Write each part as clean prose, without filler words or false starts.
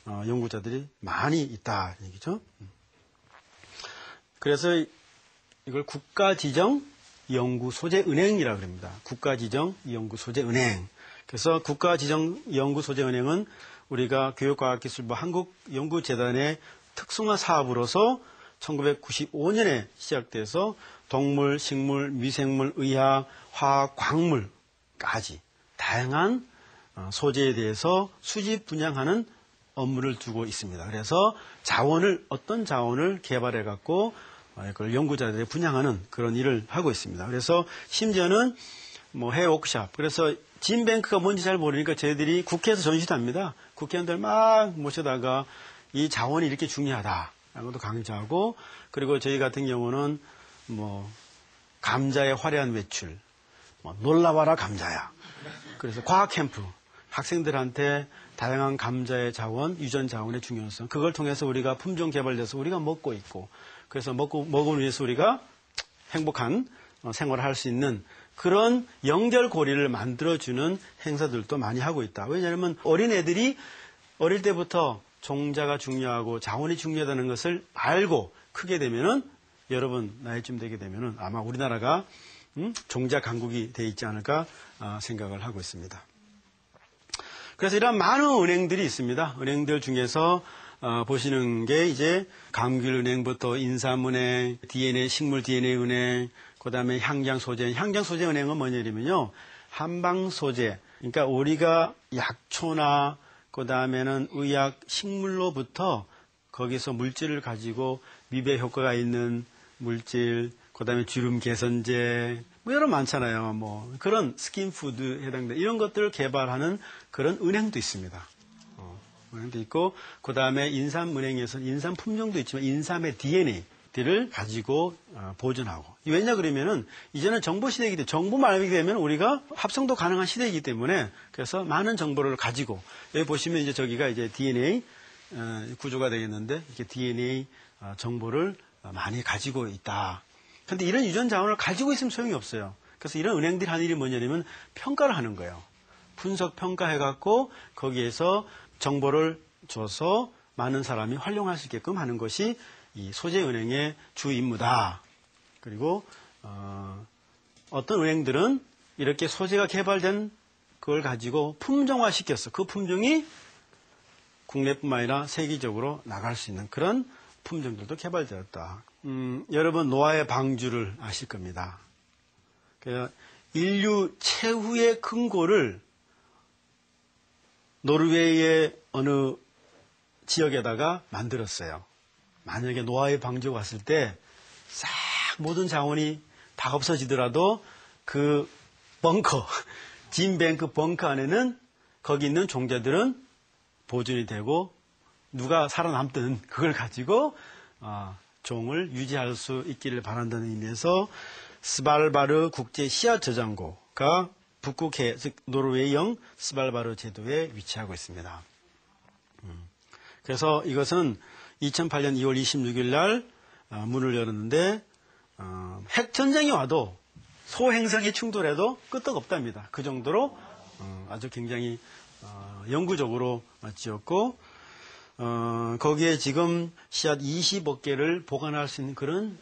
연구자들이 많이 있다 얘기죠. 그래서 이걸 국가지정연구소재은행이라고 합니다. 국가지정연구소재은행. 그래서 국가지정연구소재은행은 우리가 교육과학기술부 한국연구재단의 특성화 사업으로서 1995년에 시작돼서 동물, 식물, 미생물, 의학, 화학, 광물까지 다양한 소재에 대해서 수집 분양하는 업무를 두고 있습니다. 그래서 어떤 자원을 개발해 갖고 그걸 연구자들에 분양하는 그런 일을 하고 있습니다. 그래서 심지어는 해외 워크샵. 그래서 진뱅크가 뭔지 잘 모르니까 저희들이 국회에서 전시도 합니다. 국회의원들 막 모셔다가 이 자원이 이렇게 중요하다. 라는 것도 강조하고, 그리고 저희 같은 경우는 감자의 화려한 외출, 놀라봐라 감자야. 그래서 과학 캠프, 학생들한테 다양한 감자의 자원, 유전 자원의 중요성, 그걸 통해서 우리가 품종 개발돼서 우리가 먹고 있고, 그래서 먹음을 위해서 우리가 행복한 생활을 할 수 있는 그런 연결고리를 만들어주는 행사들도 많이 하고 있다. 왜냐하면 어린애들이 어릴 때부터 종자가 중요하고 자원이 중요하다는 것을 알고 크게 되면은, 여러분 나이쯤 되게 되면은 아마 우리나라가 종자 강국이 돼 있지 않을까 생각을 하고 있습니다. 그래서 이런 많은 은행들이 있습니다. 은행들 중에서 보시는 게 이제 감귤은행부터 인삼은행, DNA, 식물 DNA 은행, 그 다음에 향장소재은행은 뭐냐면요, 한방소재. 그러니까 우리가 약초나 그 다음에는 의약, 식물로부터 거기서 물질을 가지고 미배 효과가 있는 물질, 그 다음에 주름 개선제, 여러 많잖아요. 그런 스킨푸드 해당돼 이런 것들을 개발하는 그런 은행도 있습니다. 은행도 있고, 그 다음에 인삼은행에서는 인삼 품종도 있지만 인삼의 DNA들을 가지고 보존하고. 왜냐 그러면은 이제는 정보 시대이기 때문에, 정보만 알게 되면 우리가 합성도 가능한 시대이기 때문에, 그래서 많은 정보를 가지고, 여기 보시면 이제 저기가 이제 DNA 구조가 되겠는데, 이렇게 DNA 정보를 많이 가지고 있다. 그런데 이런 유전 자원을 가지고 있으면 소용이 없어요. 그래서 이런 은행들이 하는 일이 뭐냐면 평가를 하는 거예요. 분석 평가해갖고 거기에서 정보를 줘서 많은 사람이 활용할 수 있게끔 하는 것이 이 소재은행의 주 임무다. 그리고 어떤 은행들은 이렇게 소재가 개발된 그걸 가지고 품종화시켰어. 그 품종이 국내뿐만 아니라 세계적으로 나갈 수 있는 그런 품종들도 개발되었다. 여러분 노아의 방주를 아실 겁니다. 인류 최후의 금고를 노르웨이의 어느 지역에다가 만들었어요. 만약에 노아의 방주가 왔을 때 싹 모든 자원이 다 없어지더라도 그 벙커, 진뱅크 벙커 안에는 거기 있는 종자들은 보존이 되고 누가 살아남든 그걸 가지고 종을 유지할 수 있기를 바란다는 의미에서 스발바르 국제 씨앗 저장고가 북극해, 즉 노르웨이형 스발바르 제도에 위치하고 있습니다. 그래서 이것은 2008년 2월 26일 날 문을 열었는데 핵전쟁이 와도 소행성이 충돌해도 끄떡없답니다. 그 정도로 아주 굉장히 영구적으로 지었고, 거기에 지금 씨앗 20억 개를 보관할 수 있는 그런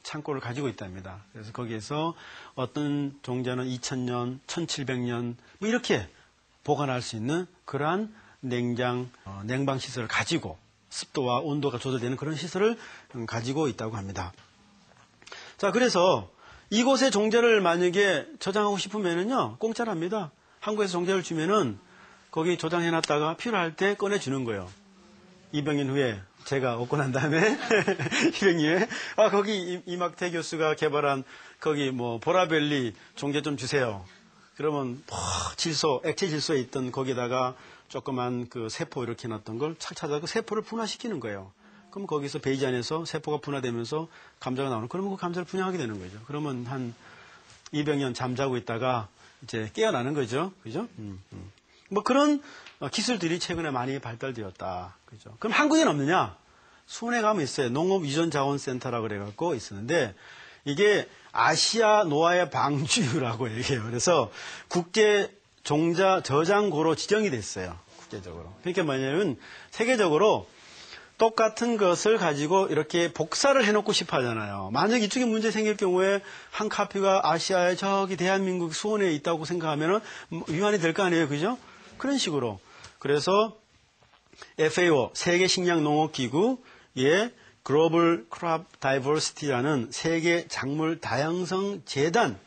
창고를 가지고 있답니다. 그래서 거기에서 어떤 종자는 2000년, 1700년 이렇게 보관할 수 있는 그러한 냉방 시설을 가지고 습도와 온도가 조절되는 그런 시설을 가지고 있다고 합니다. 자, 그래서 이곳에 종자를 만약에 저장하고 싶으면은요, 공짜랍니다. 한국에서 종자를 주면은 거기 저장해놨다가 필요할 때 꺼내주는 거예요. 200년 후에 제가 얻고 난 다음에 200년 후에 거기 이막태 교수가 개발한 거기 보라벨리 종자 좀 주세요. 그러면 액체 질소에 있던 거기다가 조그만 그 세포 이렇게 놨던 걸 착 찾아서 세포를 분화시키는 거예요. 그럼 거기서 베이지 안에서 세포가 분화되면서 감자가 나오는, 그러면 그 감자를 분양하게 되는 거죠. 그러면 한 200년 잠자고 있다가 이제 깨어나는 거죠. 그죠? 그런 기술들이 최근에 많이 발달되었다. 그죠? 그럼 한국에는 없느냐? 수원에 가면 있어요. 농업유전자원센터라고 그래갖고 있었는데, 이게 아시아 노아의 방주라고 얘기해요. 그래서 국제 종자 저장고로 지정이 됐어요. 국제적으로. 그러니까 뭐냐면 세계적으로 똑같은 것을 가지고 이렇게 복사를 해놓고 싶어 하잖아요. 만약 이쪽에 문제 생길 경우에 한 카피가 아시아의 저기 대한민국 수원에 있다고 생각하면 위반이 될 거 아니에요. 그죠? 그런 식으로. 그래서 FAO, 세계식량농업기구의 글로벌 크롭 다이버시티라는 세계 작물 다양성 재단,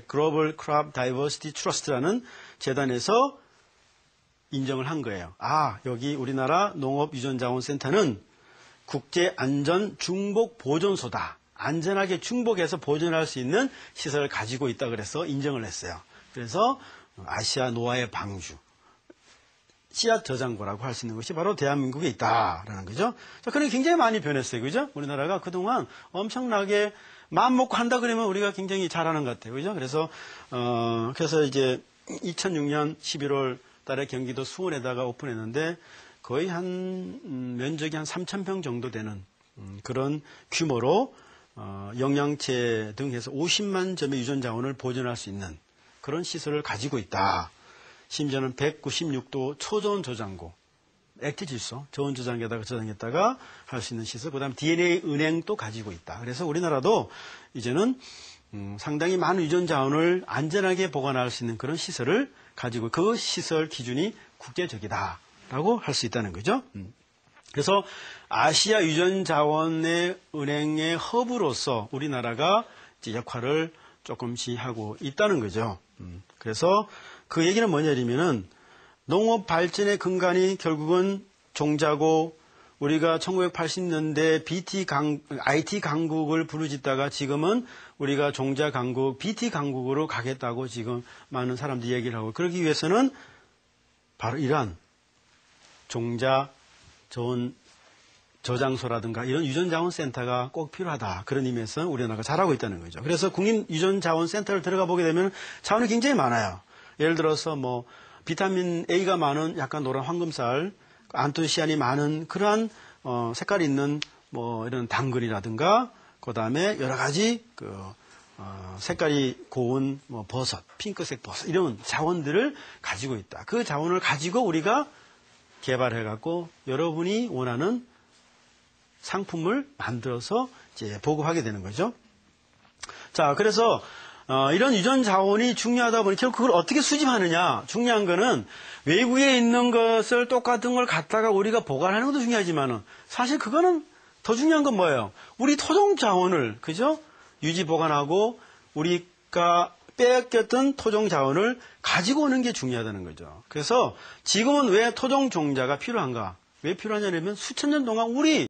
글로벌 크롭 다이버시티 트러스트라는 재단에서 인정을 한 거예요. 아, 여기 우리나라 농업유전자원센터는 국제안전중복보존소다. 안전하게 중복해서 보존할 수 있는 시설을 가지고 있다 그래서 인정을 했어요. 그래서 아시아 노화의 방주, 씨앗 저장고라고 할 수 있는 것이 바로 대한민국에 있다라는 거죠. 자, 그런 게 굉장히 많이 변했어요. 그죠? 우리나라가 그동안 엄청나게 마음 먹고 한다 그러면 우리가 굉장히 잘하는 것 같아요. 그죠? 그래서 이제 2006년 11월 달에 경기도 수원에다가 오픈했는데 거의 한 면적이 한 3,000평 정도 되는 그런 규모로 영양제 등 해서 50만 점의 유전자원을 보존할 수 있는 그런 시설을 가지고 있다. 심지어는 196도 초저온 저장고, 액체 질소, 저온 저장기에다가 저장했다가 할 수 있는 시설, 그 다음에 DNA 은행도 가지고 있다. 그래서 우리나라도 이제는 상당히 많은 유전자원을 안전하게 보관할 수 있는 그런 시설을 가지고 그 시설 기준이 국제적이다라고 할 수 있다는 거죠. 그래서 아시아 유전자원의 은행의 허브로서 우리나라가 이제 역할을 조금씩 하고 있다는 거죠. 그래서 그 얘기는 뭐냐면은 농업 발전의 근간이 결국은 종자고 우리가 1980년대 IT 강국을 부르짖다가 지금은 우리가 종자 강국, BT 강국으로 가겠다고 지금 많은 사람들이 얘기를 하고 그러기 위해서는 바로 이러한 종자 저온 저장소라든가 이런 유전자원센터가 꼭 필요하다. 그런 의미에서 우리나라가 잘하고 있다는 거죠. 그래서 국립유전자원센터를 들어가 보게 되면 자원이 굉장히 많아요. 예를 들어서 뭐 비타민 A가 많은 약간 노란 황금살, 안토시아닌이 많은 그러한 색깔이 있는 뭐 이런 당근이라든가 그다음에 여러 가지 색깔이 고운 뭐 버섯, 핑크색 버섯 이런 자원들을 가지고 있다. 그 자원을 가지고 우리가 개발해 갖고 여러분이 원하는 상품을 만들어서 이제 보급하게 되는 거죠. 자, 그래서 이런 유전 자원이 중요하다 보니 결국 그걸 어떻게 수집하느냐. 중요한 거는 외부에 있는 것을 똑같은 걸 갖다가 우리가 보관하는 것도 중요하지만은 사실 그거는 더 중요한 건 뭐예요? 우리 토종 자원을 그죠? 유지 보관하고 우리가 빼앗겼던 토종 자원을 가지고 오는 게 중요하다는 거죠. 그래서 지금은 왜 토종 종자가 필요한가? 왜 필요하냐면 수천 년 동안 우리